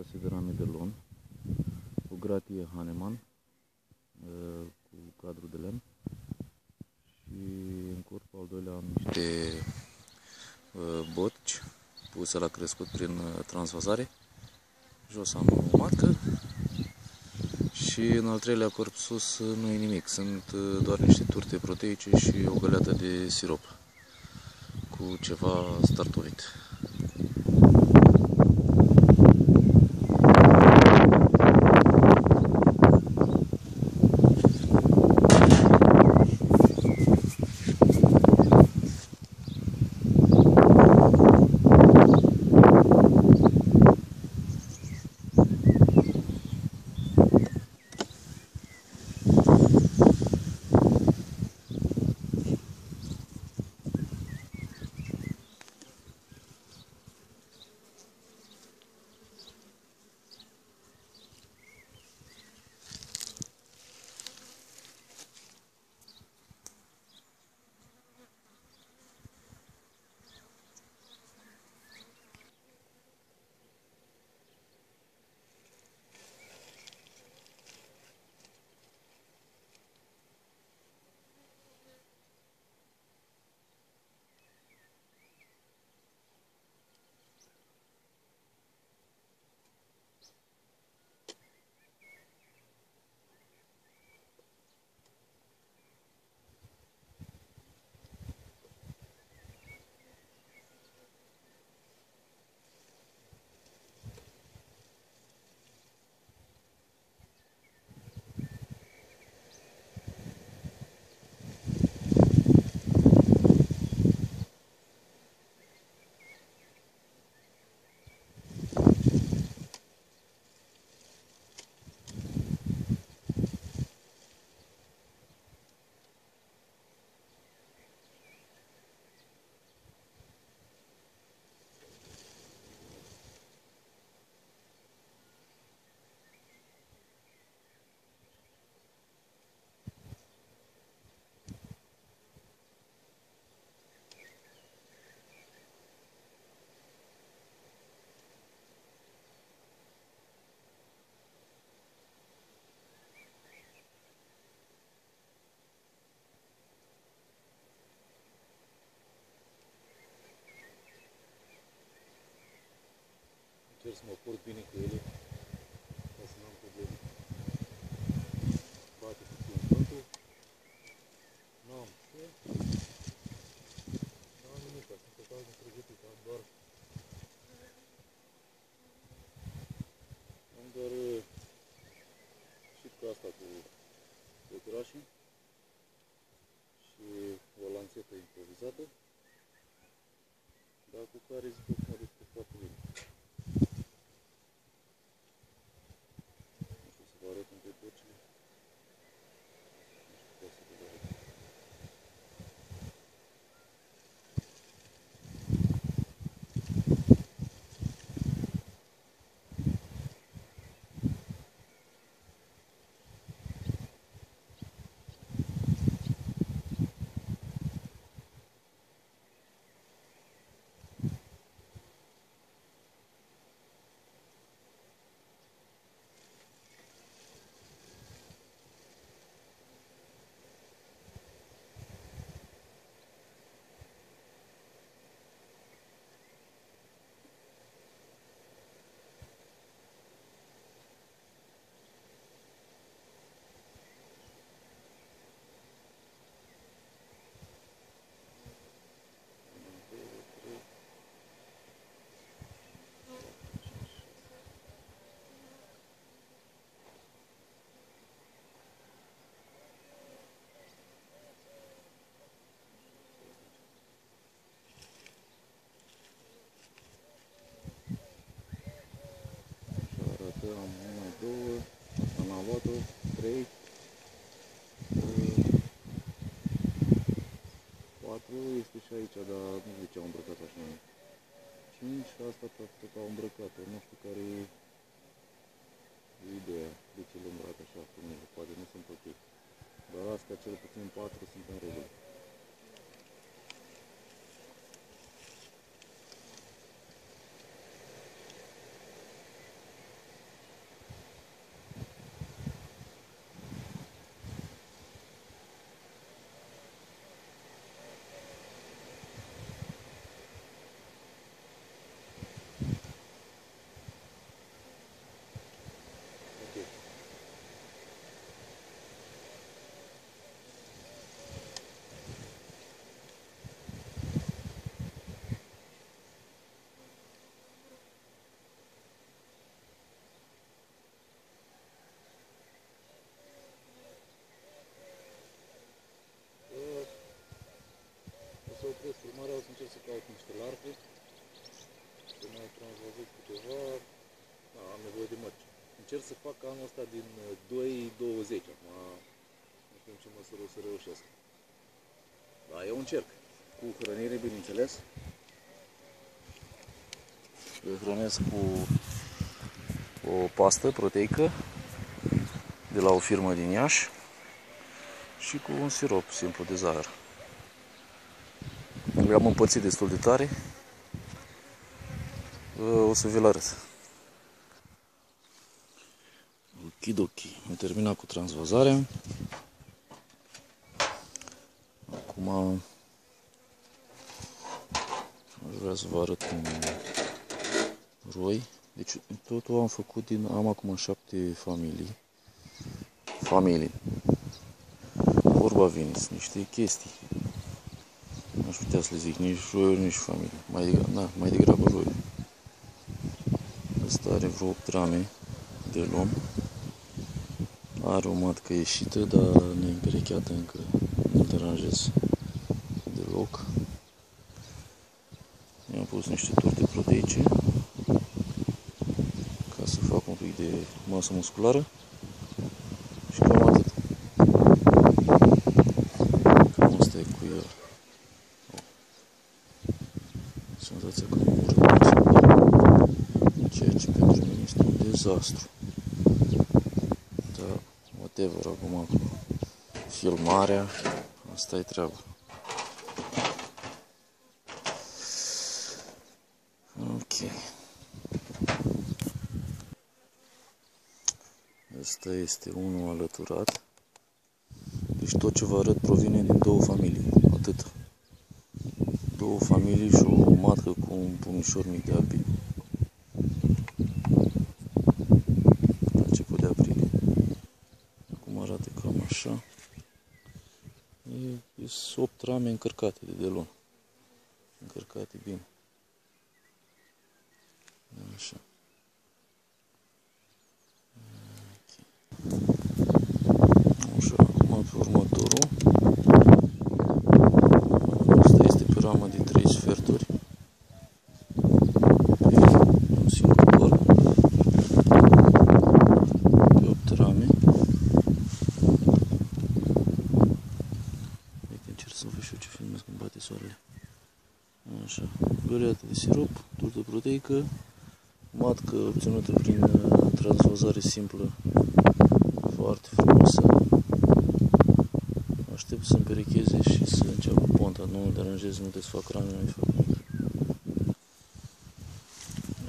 6 de rame de lon, o gratie Haneman cu cadru de lemn și în corpul al doilea am niște botci puse la crescut prin transvazare. Jos am o matcă și în al treilea corp sus nu e nimic, sunt doar niște turte proteice și o găleată de sirop cu ceva startovit. Încerc să mă port bine cu ele, ca să n-am probleme. Bate puțin vântul. N-am ce. N-am nimic, sunt total nepregătit, am doar șipca asta cu fluturașii și o lanțetă improvizată, dar cu care zic că mă descurc foarte bine. Arăt între porcile. Nu știu, să vă arăt. Am 1, 2, asta n-am luat-o, 3, 4, este și aici, dar nu știu ce au îmbrăcat așa. 5 și asta tot au îmbrăcat-o, nu știu care e ideea, de ce le îmbracă așa cu mine, poate nu sunt ok. Dar astea cel puțin 4 sunt în regulă. vreau să încerc să caut niște larve. Să mai transvazez câteva. Da, am nevoie de mărci. Încerc să fac anul ăsta din 2,20. Acum nu știu în ce măsură o să reușesc. Da, eu încerc. Cu hrănire, bineînțeles. Îl hrănesc cu o pastă proteică de la o firmă din Iași și cu un sirop simplu de zahăr. Le-am împărțit destul de tare. O să vi-l arăt. Okidoki. Am terminat cu transvazarea. Acum aș vrea să vă arăt un roi. Deci totul am făcut am acum 7 familii. Vorba vin, niște chestii. Nu aș putea să le zic nici roiuri, nici familie. Mai degrabă roiuri. Asta are vreo 8 rame de lom. Are o matcă ieșită, dar neîmperecheată încă. Nu deranjez deloc. I-am pus niște torte proteice ca să fac un pic de masă musculară. Și cam atât. Cam asta e cu el. Senzația că mă ură, ceea ce pentru mine este un dezastru. Dar, whatever, acum filmarea, asta e treaba. Ok. Asta este unul alăturat. Deci tot ce vă arăt provine din 2 familii. Atât. 2 familii și o matcă cu un pumișor mic de albine. La început de aprilie. Acum arată cam așa. Sunt 8 rame încărcate de delon. Încărcate bine. Așa. Așa, acum pe următorul. Asta este pe ramă de 3 sferturi. Pe un singur corp. Pe 8 rame. Uite, încerc să văd și eu ce filmez când bate soarele. Așa, găleată de sirop, turtă proteică, matcă obținută prin transvazare simplă, foarte frumoasă. Aștept să împerecheze și să înceapă ponta, nu mă deranjez, nu desfac rame, nu-i fac nimic.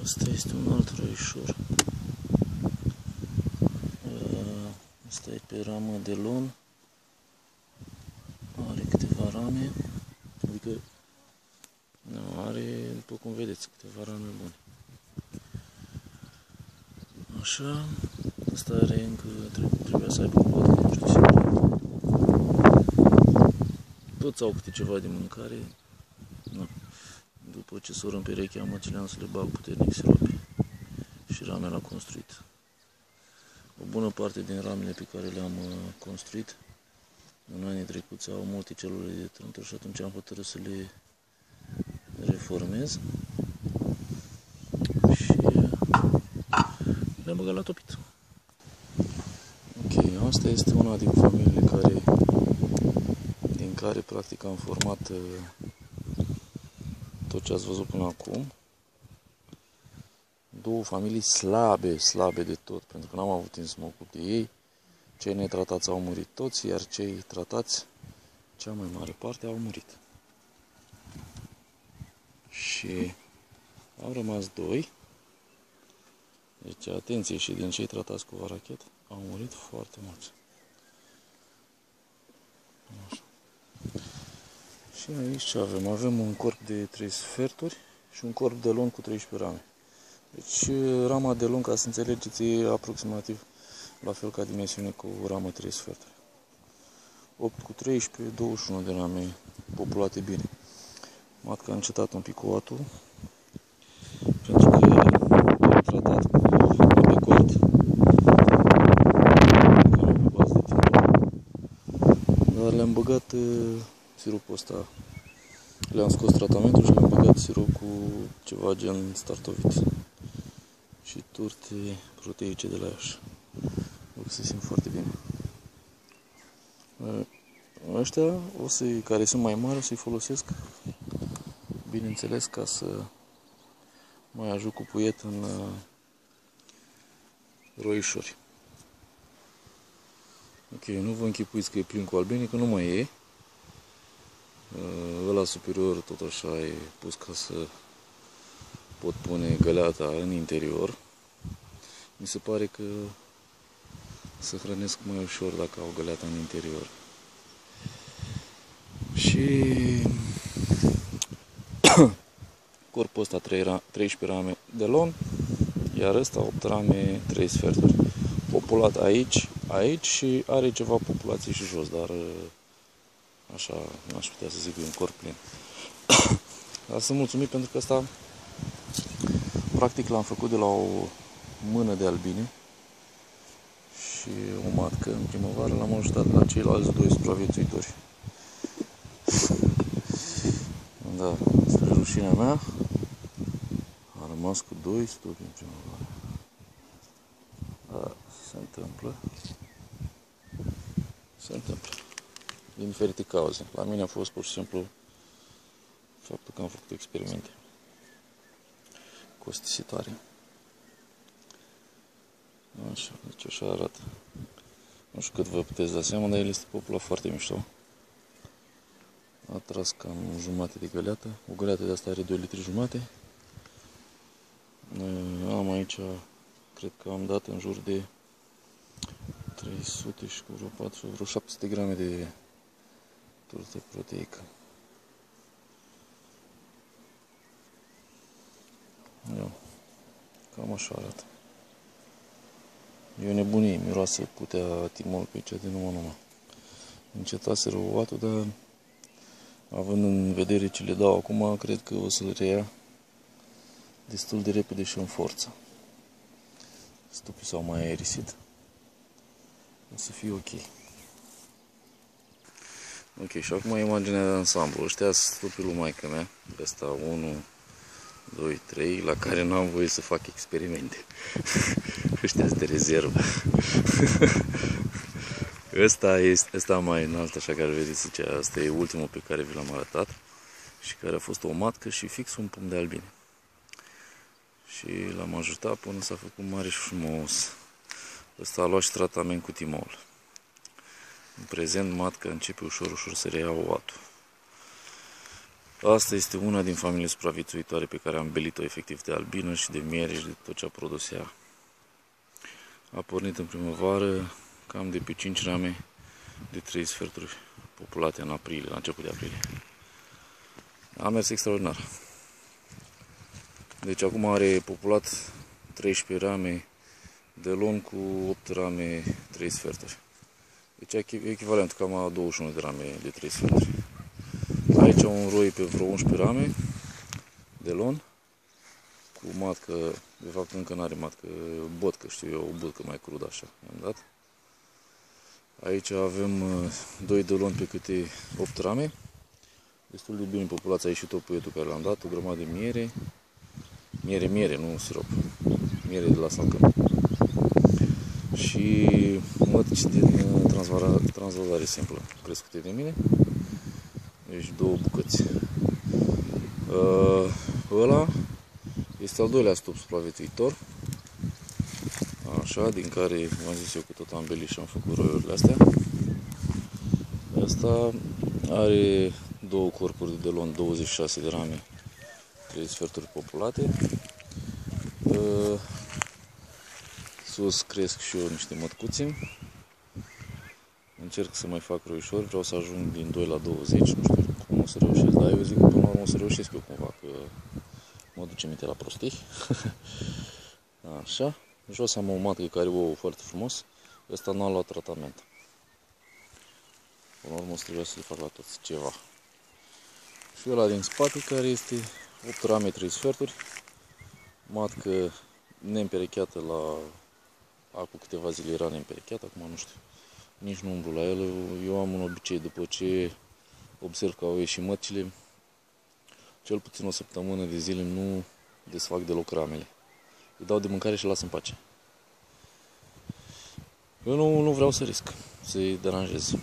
Asta este un alt roișor. Asta e pe ramă de lon. Are câteva rame, adică nu, are, după cum vedeți, câteva rame bune. Așa, asta are încă, trebuia să aibă poate, nu știu sigur. Toți au câte ceva de mâncare. Na. După ce s-o împereche, am aceleam să le bag puternic sirope. Și ramele l-a construit. O bună parte din ramele pe care le-am construit în anii trecuți au multe celule de trântor și atunci am hotărât să le reformez și le-am băgat la topit. Ok, asta este una din familiile din care practic am format tot ce ați văzut până acum. 2 familii slabe de tot, pentru că n-am avut timp să mă ocup de ei. Cei netratați au murit toți, iar cei tratați, cea mai mare parte, au murit. Și au rămas 2. Deci, atenție, și din cei tratați cu varachet au murit foarte mulți. Așa. Și aici ce avem? Avem un corp de 3 sferturi și un corp de lon cu 13 rame. Deci rama de lon, ca să înțelegeți, e aproximativ la fel ca dimensiune cu ramă 3 sferturi. 8 cu 13, 21 de rame populate bine. Matca a încetat un pic cu atul, pentru că am tratat cu Epicort, pe bază de timp. Dar le-am băgat siropul ăsta Le-am scos tratamentul și le-am băgat sirop cu ceva gen startovit. Și turte proteice de la Iași. Văd că se simt foarte bine. Ăștia, care sunt mai mari, o să-i folosesc, bineînțeles, ca să mai ajut cu puiet în roișori. Ok, nu vă închipuiți că e plin cu albine, că nu mai e. Ăla superior tot așa e pus ca să pot pune găleata în interior. Mi se pare că să hrănesc mai ușor dacă au găleata în interior. Și corpul ăsta 13 rame de lon, iar ăsta 8 rame 3 sferturi. Populat aici și are ceva populație și jos, dar așa n-aș putea să zic că e un corp plin. Dar sunt mulțumit pentru că asta practic l-am făcut de la o mână de albine și o matcă în primăvară, l-am ajutat la ceilalți 2 supraviețuitori. Da, asta e rușinea mea. A rămas cu 2 stupi în primăvară. Da, se întâmplă. Se întâmplă. Din diferite cauze. La mine a fost pur și simplu faptul că am făcut experimente costisitoare. Așa, deci așa arată. Nu știu cât vă puteți da seama, dar el este populat foarte mișto. A tras cam jumate de găleată. O găleată de asta are 2 litri jumate. Am aici, cred că am dat în jur de 300 și cu vreo 400, vreo 700 grame de turtă proteică. Ia, cam așa arată. E o nebunie, miroase putea timol pe aici de numai. Încetase răuatul, dar având în vedere ce le dau acum, cred că o să-l reia destul de repede și în forță. Stupii s-au mai aerisit. O să fie ok. Ok, și acum imaginea de ansamblu. Ăștia sunt stupii lui maică mea. Ăsta 1, 2, 3, la care nu am voie să fac experimente. Ăștia sunt de rezervă. Ăsta mai înalt, așa care vedeți aici, asta e ultimul pe care vi l-am arătat. Și care a fost o matcă și fix un pumn de albine. Și l-am ajutat până s-a făcut mare și frumos. Ăsta a luat și tratament cu timol. În prezent, matca începe ușor să reia oatul. Asta este una din familiile supraviețuitoare pe care am belit-o efectiv de albină și de miere și de tot ce a produs ea. A pornit în primăvară cam de pe 5 rame de 3 sferturi populate în aprilie, la început de aprilie. A mers extraordinar. Deci acum are populat 13 rame de lon cu 8 rame 3 sferturi. Deci echivalent cam a 21 de rame de 3 sferturi. Aici un roi pe vreo 11 rame de lon cu matcă, de fapt încă nu are matcă, botcă, știu eu, o botcă mai crudă așa, am dat. Aici avem 2 de lon pe câte 8 rame. Destul de bine populația, a ieșit tot puietul care l-am dat, o grămadă de miere. Miere, nu sirop. Miere de la salcăm. Și mătci din transvazare simplă, crescute de mine. Deci 2 bucăți. Ăla este al doilea stup supraviețuitor. Așa, din care v-am zis eu că tot am belit și am făcut roiurile astea. Asta are 2 corpuri de lon, 26 de rame, 3 sferturi populate. Sus cresc și eu niște mătcuți. Încerc să mai fac roișori, vreau să ajung din 2 la 20, nu știu cum o să reușesc, dar eu zic că până la urmă o să reușesc eu cumva, că mă duce minte la prostii. Așa, jos am o matcă care ouă foarte frumos, ăsta n-a luat tratament. Până la urmă o să trebuie să-i fac la toți ceva. Și ăla din spate care este 8 rame 3 sferturi, matcă neîmperecheată la acum câteva zile era neîmperecheată, acum nu știu. Nici nu umblu la el. Eu am un obicei, după ce observ că au ieșit mătcile, cel puțin o săptămână de zile nu desfac deloc ramele. Îi dau de mâncare și las în pace. Eu nu vreau să risc, să-i deranjez.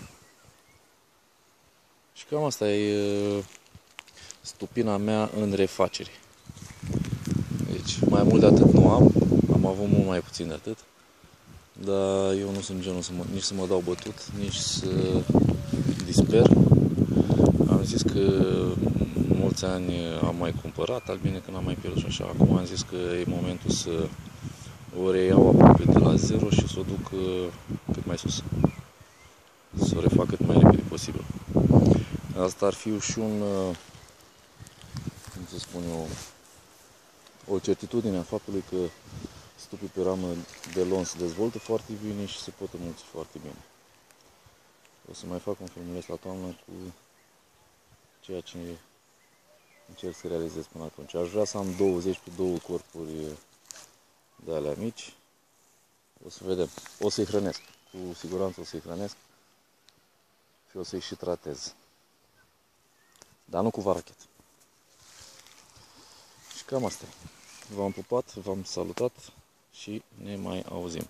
Și cam asta e stupina mea în refaceri. Deci mai mult de atât nu am avut mult mai puțin de atât. Dar eu nu sunt genul nici să mă dau bătut, nici să disper. Am zis că mulți ani am mai cumpărat albine când am mai pierdut și așa. Acum am zis că e momentul să o reiau aproape de la zero și să o duc cât mai sus. Să o refac cât mai repede posibil. Asta ar fi și cum să spun eu, o certitudine a faptului că stupii pe ramă de lon se dezvoltă foarte bine și se pot înmulți foarte bine. O să mai fac un filmuleț la toamnă cu ceea ce încerc să realizez până atunci. Aș vrea să am 20 pe 2 corpuri de alea mici. O să vedem. O să-i hrănesc. Cu siguranță o să-i hrănesc și o să-i și tratez. Dar nu cu varachet. Și cam asta e. V-am pupat, v-am salutat și ne mai auzim.